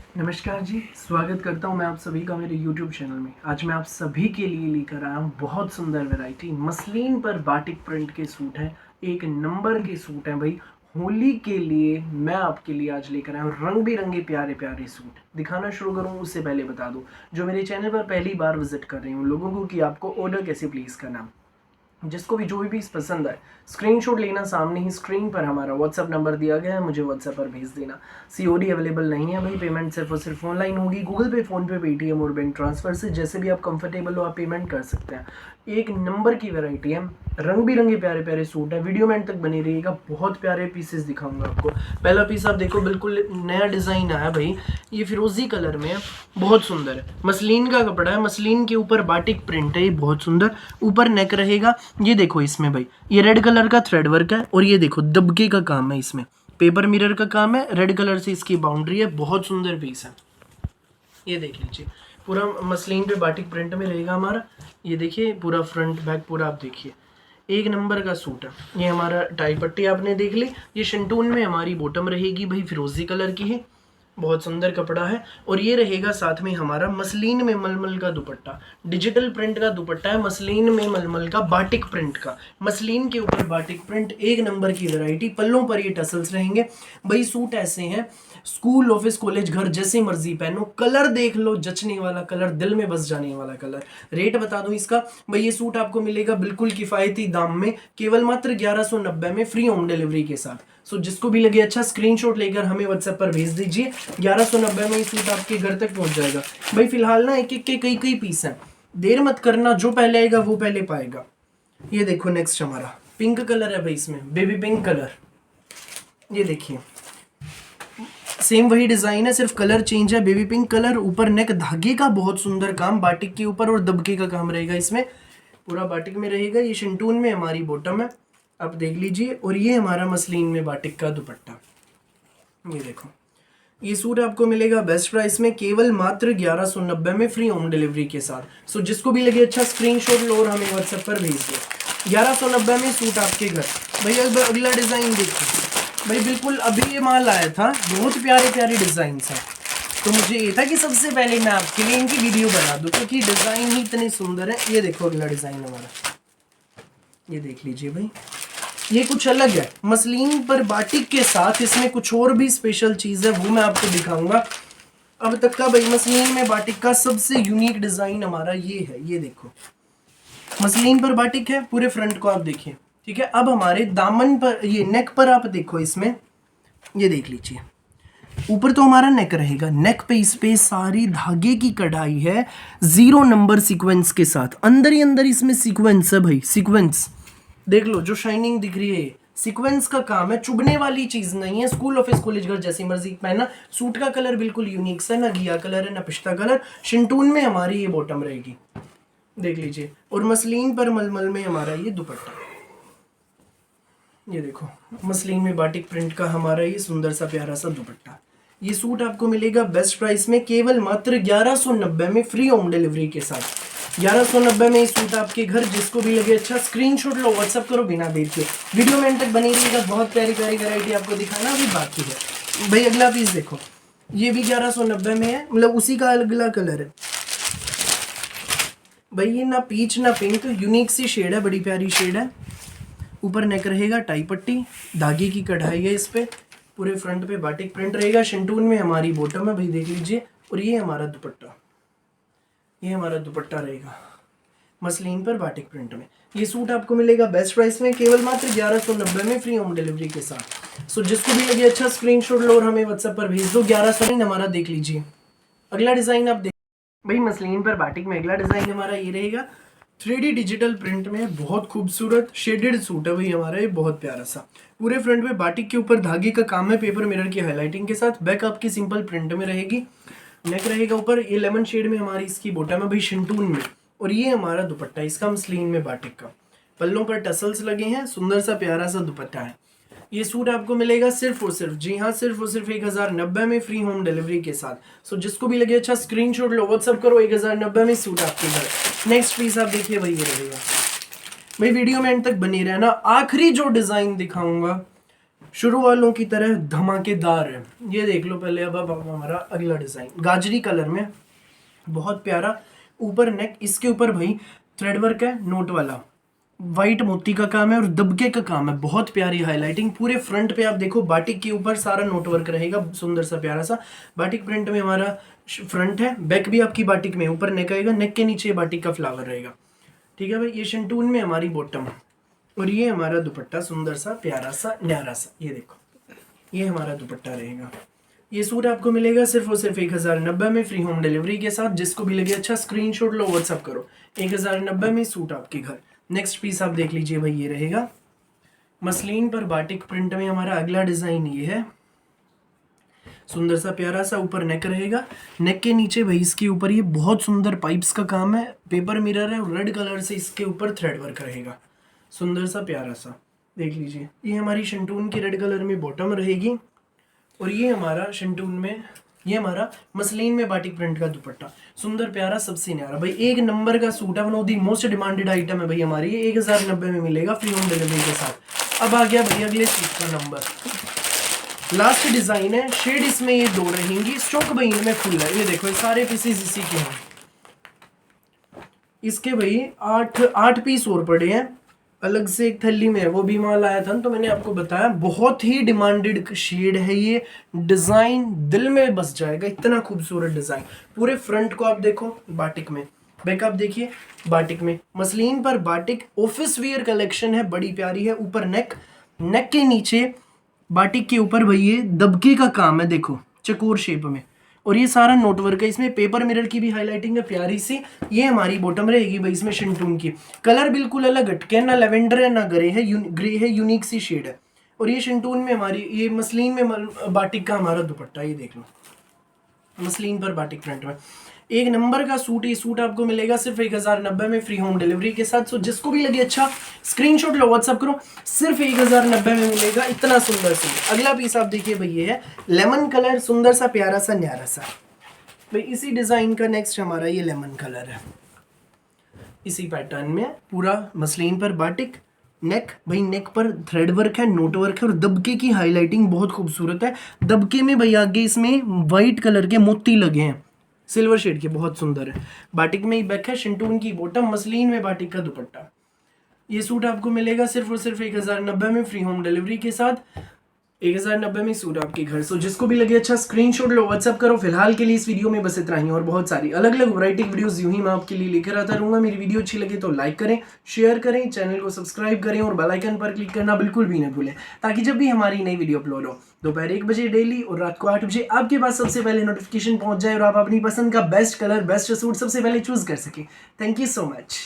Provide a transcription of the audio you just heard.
नमस्कार जी, स्वागत करता हूँ मैं आप सभी का मेरे YouTube चैनल में। आज मैं आप सभी के लिए लेकर आया हूँ बहुत सुंदर वैरायटी मसलिन पर बाटिक प्रिंट के सूट हैं। एक नंबर के सूट हैं भाई। होली के लिए मैं आपके लिए आज लेकर आया हूँ रंग बिरंगे प्यारे प्यारे सूट। दिखाना शुरू करूँ उससे पहले बता दूँ, जो मेरे चैनल पर पहली बार विजिट कर रहे हूँ लोगों को, कि आपको ऑर्डर कैसे प्लेस करना। जिसको भी जो भी पीस पसंद आए स्क्रीनशॉट लेना, सामने ही स्क्रीन पर हमारा व्हाट्सअप नंबर दिया गया है, मुझे व्हाट्सएप पर भेज देना। सीओडी अवेलेबल नहीं है भाई, पेमेंट सिर्फ और सिर्फ ऑनलाइन होगी। गूगल पे, फोन पे, पेटीएम और बैंक ट्रांसफर से जैसे भी आप कंफर्टेबल हो आप पेमेंट कर सकते हैं। एक नंबर की वैरायटी है, रंग बिरंगे प्यारे प्यारे सूट है। वीडियो में एंड तक बनी रहिएगा, बहुत प्यारे पीसेस दिखाऊंगा आपको। पहला पीस आप देखो, बिल्कुल नया डिज़ाइन आया भाई, ये फिरोजी कलर में है, बहुत सुंदर है। मसलिन का कपड़ा है, मसलिन के ऊपर बाटिक प्रिंट है, ये बहुत सुंदर। ऊपर नेक रहेगा, ये देखो इसमें भाई ये रेड कलर का थ्रेड वर्क है, और ये देखो दबके का काम है, इसमें पेपर मिरर का काम है, रेड कलर से इसकी बाउंड्री है, बहुत सुंदर पीस है। ये देख लीजिए, पूरा मसलिन पे बाटिक प्रिंट में रहेगा हमारा। ये देखिए पूरा फ्रंट बैक पूरा आप देखिए, एक नंबर का सूट है। ये हमारा टाई पट्टी आपने देख ली, ये शिंटून में हमारी बॉटम रहेगी भाई, फिरोजी कलर की है, बहुत सुंदर कपड़ा है। और ये रहेगा साथ में हमारा मसलिन में मलमल का दुपट्टा, डिजिटल प्रिंट का दुपट्टा है, मसलिन में मलमल का बाटिक प्रिंट का, मसलिन के ऊपर बाटिक प्रिंट, एक नंबर की वैरायटी। पल्लों पर ये टसल्स रहेंगे भाई। सूट ऐसे हैं, स्कूल, ऑफिस, कॉलेज, घर जैसे मर्जी पहनो। कलर देख लो, जचने वाला कलर, दिल में बस जाने वाला कलर। रेट बता दूं इसका भाई, ये सूट आपको मिलेगा बिल्कुल किफायती दाम में, केवल मात्र 1190 में, फ्री होम डिलीवरी के साथ। सो जिसको भी लगे अच्छा, स्क्रीनशॉट लेकर हमें व्हाट्सएप पर भेज दीजिए। 1190 में ये सूट आपके घर तक पहुंच जाएगा भाई। फिलहाल ना एक एक के कई कई पीस हैं, देर मत करना, जो पहले आएगा वो पहले पाएगा। ये देखो नेक्स्ट हमारा पिंक कलर है भाई, इसमें बेबी पिंक कलर। ये देखिए सेम वही डिजाइन है, सिर्फ कलर चेंज है, बेबी पिंक कलर। ऊपर नेक धागे का बहुत सुंदर काम बाटिक के ऊपर, और दबके का काम रहेगा इसमें, पूरा बाटिक में रहेगा। ये शिंटून में हमारी बॉटम है, आप देख लीजिए। और ये हमारा मसलिन में बाटिक का दुपट्टा। ये देखो, ये सूट आपको मिलेगा बेस्ट प्राइस में, केवल मात्र 1190 में, फ्री होम डिलीवरी के साथ। सो जिसको भी लगे अच्छा, स्क्रीनशॉट लो और हमें व्हाट्सएप पर भेज दो। 1190 में सूट आपके घर। भैया अगला डिजाइन देखिए भाई, बिल्कुल अभी ये माल आया था, बहुत प्यारे प्यारे डिजाइन है। तो मुझे ये था कि सबसे पहले मैं आपके लिए इनकी वीडियो बना दूं, क्योंकि डिजाइन ही इतने सुंदर है। ये देखो अगला डिजाइन हमारा, ये देख लीजिए भाई, ये कुछ अलग है। मसलिन पर बाटिक के साथ इसमें कुछ और भी स्पेशल चीज है, वो मैं आपको दिखाऊंगा। अब तक का भाई मसलिन में बाटिक का सबसे यूनिक डिजाइन हमारा ये है। ये देखो मसलिन पर बाटिक है, पूरे फ्रंट को आप देखिए, ठीक है। अब हमारे दामन पर, ये नेक पर आप देखो, इसमें ये देख लीजिए, ऊपर तो हमारा नेक रहेगा, नेक पे इस पे सारी धागे की कढ़ाई है, 0 नंबर सीक्वेंस के साथ। अंदर ही अंदर इसमें सीक्वेंस है भाई, सीक्वेंस देख लो, जो शाइनिंग दिख रही है सीक्वेंस का काम है, चुभने वाली चीज नहीं है। स्कूल, ऑफिस, कॉलेज, घर जैसी मर्जी पहनना। सूट का कलर बिल्कुल यूनिक सा, ना घिया कलर है ना पिस्ता कलर। शिंटून में हमारी ये बॉटम रहेगी, देख लीजिए। और मसलिन पर मलमल में हमारा ये दुपट्टा। ये देखो मसलिन में बाटिक प्रिंट का हमारा ये सुंदर सा प्यारा सा दुपट्टा। ये सूट आपको मिलेगा बेस्ट प्राइस में, केवल मात्र 1190 में, फ्री होम डिलीवरी के साथ। 1190 में ये सूट आपके घर। जिसको भी लगे अच्छा, स्क्रीनशॉट लो, व्हाट्सअप करो बिना देर के। वीडियो में एंड तक बनी रहिएगा, बहुत प्यारी प्यारी वैरायटी आपको दिखाना अभी बाकी है भाई। अगला पीस देखो, ये भी 1190 में है, मतलब उसी का अगला कलर है भाई। ये ना पीच ना पिंक, यूनिक सी शेड है, बड़ी प्यारी शेड है। ऊपर नेक रहेगा, टाई पट्टी, धागे की कढ़ाई है इस पे, पूरे फ्रंट पे बाटिक प्रिंट रहेगा। शिंटून में हमारी बॉटम है भाई, देख लीजिए। और ये हमारा दुपट्टा, ये हमारा दुपट्टा रहेगा मसलिन पर बाटिक प्रिंट में। ये सूट आपको मिलेगा बेस्ट प्राइस में, केवल मात्र 1190 में, फ्री होम डिलीवरी के साथ। सो जिसको भी लगे अच्छा, स्क्रीनशॉट लो और हमें व्हाट्सएप पर भेज दो। 1100 हमारा देख लीजिए। अगला डिजाइन आप देख भाई, मसलिन पर बाटिक में अगला डिजाइन हमारा ये रहेगा, 3D डिजिटल प्रिंट में, बहुत खूबसूरत शेडेड सूट है भाई हमारा, ये बहुत प्यारा सा। पूरे फ्रंट में बाटिक के ऊपर धागे का काम है, पेपर मिरर की हाईलाइटिंग के साथ। बैक आपकी सिंपल प्रिंट में रहेगी, नेक रहेगा ऊपर, ये लेमन शेड में हमारी इसकी बॉटम है भाई, शिंटून में। और ये हमारा दुपट्टा इसका मसलिन में बाटिक का। पल्लों पर टसल्स लगे हैं, सुंदर सा प्यारा सा दुपट्टा है। ये सूट आपको मिलेगा सिर्फ और सिर्फ, जी हाँ सिर्फ और सिर्फ 1090 में, फ्री होम डिलीवरी के साथ। सो जिसको भी लगे अच्छा, स्क्रीनशॉट लो, व्हाट्सअप करो, 1090 में सूट आपके घर। नेक्स्ट पीस आप देखिए भाई, ये रहेगा भाई। वीडियो में एंड तक बनी रहना। आखिरी जो डिजाइन दिखाऊंगा शुरू वालों की तरह धमाकेदार है। ये देख लो पहले। अब हमारा अगला डिज़ाइन गाजरी कलर में, बहुत प्यारा। ऊपर नेक, इसके ऊपर भाई थ्रेड वर्क है, नोट वाला वाइट मोती का काम है और दबके का काम है। बहुत प्यारी हाईलाइटिंग। पूरे फ्रंट पे आप देखो बाटिक के ऊपर सारा नोट वर्क रहेगा, सुंदर सा प्यारा सा बाटिक प्रिंट में हमारा फ्रंट है। बैक भी आपकी बाटिक में, ऊपर नेक आएगा, नेक के नीचे बाटिक का फ्लावर रहेगा। ठीक है भाई। ये शंटून में हमारी बॉटम और ये हमारा दुपट्टा, सुंदर सा प्यारा सा न्यारा सा। ये देखो, ये हमारा दुपट्टा रहेगा। ये सूट आपको मिलेगा सिर्फ और सिर्फ 1090 में, फ्री होम डिलीवरी के साथ। जिसको भी लगे अच्छा स्क्रीनशॉट लो, व्हाट्सअप करो। 1090 में सूट आपके घर। नेक्स्ट पीस आप देख लीजिए भाई, ये रहेगा मसलिन पर बाटिक प्रिंट में हमारा अगला डिजाइन ये है। सुंदर सा प्यारा सा ऊपर नेक रहेगा। नेक के नीचे भाई इसके ऊपर ये बहुत सुंदर पाइप्स का काम है, पेपर मिरर है और रेड कलर से इसके ऊपर थ्रेड वर्क रहेगा। सुंदर सा प्यारा सा देख लीजिए। ये हमारी शंटून की रेड कलर में बॉटम रहेगी और ये हमारा शंटून में, ये हमारा मसलिन में बाटिक प्रिंट का दुपट्टा, सुंदर प्यारा सबसे न्यारा भाई। एक नंबर का सूट है, one of the most demanded item है भाई हमारी। ये 1090 में मिलेगा फ्री होम डिलीवरी के साथ। अब आ गया भाई अगले सूट का नंबर। लास्ट डिजाइन है, शेड इसमें ये 2 रहेंगी। स्टॉक भाई इनमें फुल है। ये देखो, ये सारे पीसेस इसी के हैं। इसके भाई 8 पीस और पड़े हैं। अलग से एक थैली में है, वो भी माल आया था तो मैंने आपको बताया। बहुत ही डिमांडेड शेड है ये। डिजाइन दिल में बस जाएगा, इतना खूबसूरत डिजाइन। पूरे फ्रंट को आप देखो बाटिक में, बैक आप देखिए बाटिक में। मसलिन पर बाटिक ऑफिस वियर कलेक्शन है, बड़ी प्यारी है। ऊपर नेक, नेक के नीचे बाटिक के ऊपर भाई ये दबके का काम है, देखो चकोर शेप में। और ये सारा नोट वर्क है। इसमें पेपर मिरर की भी हाईलाइटिंग है प्यारी सी। ये हमारी बॉटम रहेगी भाई इसमें शंटून की। कलर बिल्कुल अलग हटके, ना लेवेंडर है ना ग्रे है, ग्रे है, यूनिक सी शेड है। और ये शंटून में हमारी, ये मसलिन में बाटिक का हमारा दुपट्टा, ये देख लो मसलिन पर बाटिक प्रिंट में। एक नंबर का सूट। ये सूट आपको मिलेगा सिर्फ 1090 में, फ्री होम डिलीवरी के साथ। सो जिसको भी लगे अच्छा स्क्रीनशॉट लो, व्हाट्सअप करो। सिर्फ 1090 में मिलेगा इतना सुंदर सूट। अगला पीस आप देखिए भाई, ये है लेमन कलर, सुंदर सा प्यारा सा न्यारा सा भाई। इसी डिजाइन का नेक्स्ट हमारा ये लेमन कलर है, इसी पैटर्न में पूरा मसलिन पर बाटिक। नेक भाई, नेक पर थ्रेड वर्क है, नोट वर्क है और दबके की हाईलाइटिंग बहुत खूबसूरत है। दबके में भाई आगे इसमें वाइट कलर के मोती लगे हैं, सिल्वर शेड के, बहुत सुंदर है। बाटिक में ही बैक है, शंटून की बॉटम, मसलिन में बाटिक का दुपट्टा। ये सूट आपको मिलेगा सिर्फ और सिर्फ 1090 में, फ्री होम डिलीवरी के साथ। 1090 में सूट आपके घर। सो जिसको भी लगे अच्छा स्क्रीनशॉट लो, व्हाट्सअप करो। फिलहाल के लिए इस वीडियो में बस इतना ही, और बहुत सारी अलग अलग वैरायटी वीडियोस यूं ही मैं आपके लिए लेकर आता रहूंगा। मेरी वीडियो अच्छी लगे तो लाइक करें, शेयर करें, चैनल को सब्सक्राइब करें और बेल आइकन पर क्लिक करना बिल्कुल भी न भूलें, ताकि जब भी हमारी नई वीडियो अपलोड हो दोपहर 1 बजे डेली और रात को 8 बजे आपके पास सबसे पहले नोटिफिकेशन पहुंच जाए और आप अपनी पसंद का बेस्ट कलर, बेस्ट सूट सबसे पहले चूज कर सके। Thank you so much.